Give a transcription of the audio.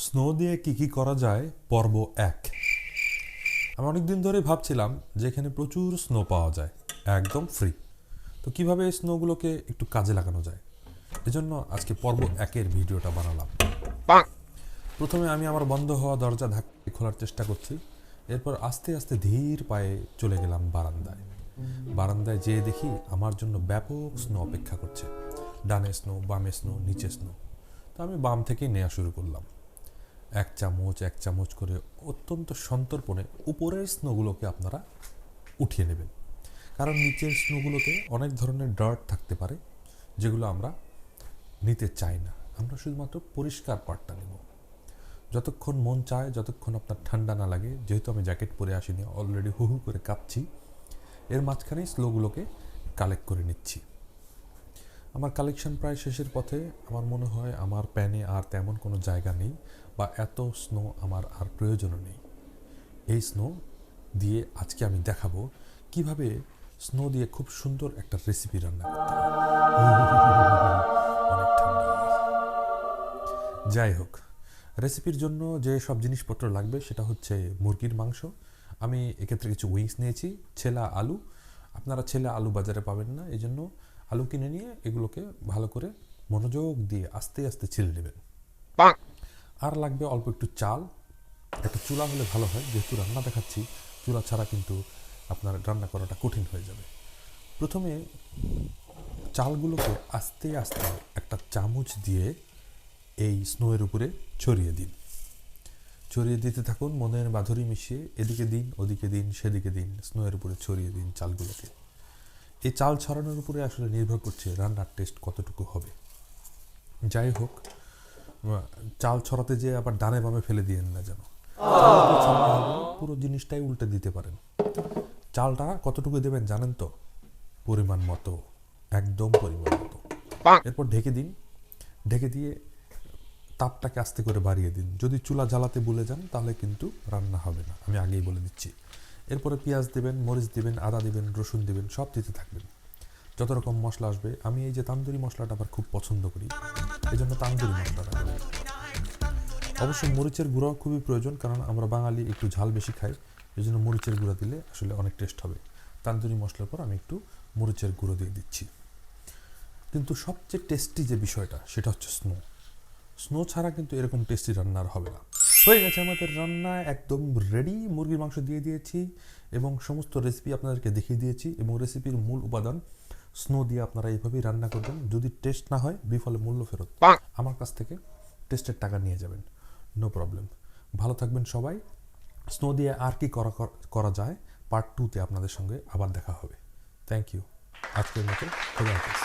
Snow দিয়ে কি করা যায় পর্ব 1। আমি অনেকদিন ধরে ভাবছিলাম যে এখানে প্রচুর স্নো পাওয়া যায় একদম ফ্রি। তো কিভাবে এই স্নোগুলোকে একটু কাজে লাগানো যায়, এজন্য আজকে পর্ব 1-এর ভিডিওটা বানালাম। প্রথমে আমি আমার বন্ধ হওয়া দরজা ধাক্কা খোলার চেষ্টা করছি, এরপর আস্তে আস্তে ধীর পায়ে চলে গেলাম বারান্দায়। বারান্দায় যেয়ে দেখি আমার জন্য ব্যাপক স্নো অপেক্ষা করছে। ডানে স্নো, বামে স্নো, নিচে স্নো। তো আমি বাম থেকেই নেওয়া শুরু করলাম। এক চামচ করে অত্যন্ত সন্তর্পণে উপরের স্নোগুলোকে আপনারা উঠিয়ে নেবেন, কারণ নিচের স্নোগুলোতে অনেক ধরনের ডার্ট থাকতে পারে যেগুলো আমরা নিতে চাই না। আমরা শুধুমাত্র পরিষ্কার পার্টটা নেব। যতক্ষণ মন চায়, যতক্ষণ আপনার ঠান্ডা না লাগে, যেহেতু আমি জ্যাকেট পরে আসিনি, অলরেডি হু করে কাঁপছি, এর মাঝখানেই স্নোগুলোকে কালেক্ট করে নিচ্ছি। আমার কালেকশন প্রায় শেষের পথে। আমার মনে হয় আমার প্যানে আর তেমন কোনো জায়গা নেই, বা এত স্নো আমার আর প্রয়োজনও নেই। এই স্নো দিয়ে আজকে আমি দেখাবো কিভাবে স্নো দিয়ে খুব সুন্দর একটা রেসিপি রান্না করতে হয়। অনেক ঠান্ডা। যাই হোক, রেসিপির জন্য যে সব জিনিসপত্র লাগবে সেটা হচ্ছে মুরগির মাংস। আমি এক্ষেত্রে কিছু উইংস নিয়েছি, ছেলা আলু। আপনারা ছেলা আলু বাজারে পাবেন না, এই জন্য আলু কিনে নিয়ে এগুলোকে ভালো করে মনোযোগ দিয়ে আস্তে আস্তে ছিলে নেবেন। আর লাগবে অল্প একটু চাল। একটা চুলা হলে ভালো হয়, যেহেতু রান্না দেখাচ্ছি, চুলা ছাড়া কিন্তু আপনার রান্না করাটা কঠিন হয়ে যাবে। প্রথমে চালগুলোকে আস্তে আস্তে একটা চামচ দিয়ে এই স্নোয়ের উপরে ছড়িয়ে দিন। ছড়িয়ে দিতে থাকুন মনের মাধুরী মিশিয়ে, এদিকে দিন, ওদিকে দিন, সেদিকে দিন, স্নোয়ের উপরে ছড়িয়ে দিন চালগুলোকে। এই চাল ছড়ানোর উপরে আসলে নির্ভর করছে রান্নার টেস্ট কতটুকু হবে। যাই হোক, চাল ছড়াতে যেয়ে আবার ডানে বামে ফেলে দিয়েন না যেন। পুরো জিনিসটাই উল্টে দিতে পারেন। চালটা কতটুকু দেবেন জানেন তো? পরিমাণ মতো, একদম পরিমাণ মতো। এরপর ঢেকে দিন। ঢেকে দিয়ে তাপটাকে আস্তে করে বাড়িয়ে দিন। যদি চুলা জ্বালাতে ভুলে যান তাহলে কিন্তু রান্না হবে না, আমি আগেই বলে দিচ্ছি। এরপরে পেঁয়াজ দেবেন, মরিচ দেবেন, আদা দেবেন, রসুন দেবেন, সব দিতে থাকবেন। যত রকম মশলা আসবে, আমি এই যে তান্দুরি মশলাটা আবার খুব পছন্দ করি, এই জন্য তান্দুরি মশলাটা দেবেন। অবশ্যই মরিচের গুঁড়াও খুবই প্রয়োজন, কারণ আমরা বাঙালি একটু ঝাল বেশি খাই, এই জন্য মরিচের গুঁড়া দিলে আসলে অনেক টেস্ট হবে। তান্দুরি মশলার পর আমি একটু মরিচের গুঁড়ো দিয়ে দিচ্ছি। কিন্তু সবচেয়ে টেস্টি যে বিষয়টা সেটা হচ্ছে স্নো। স্নো ছাড়া কিন্তু এরকম টেস্টি রান্না আর হবে না। হয়ে গেছে আমাদের রান্না একদম রেডি। মুরগির মাংস দিয়ে দিয়েছি এবং সমস্ত রেসিপি আপনাদেরকে দেখিয়ে দিয়েছি, এবং রেসিপির মূল উপাদান স্নো দিয়ে আপনারা এইভাবেই রান্না করবেন। যদি টেস্ট না হয়, বিফলে মূল্য ফেরত। আমার কাছ থেকে টেস্টের টাকা নিয়ে যাবেন, নো প্রবলেম। ভালো থাকবেন সবাই। স্নো দিয়ে আর কি করা যায় পার্ট 2-তে আপনাদের সঙ্গে আবার দেখা হবে। Thank you. আজকের মতো খোদা হাফেজ।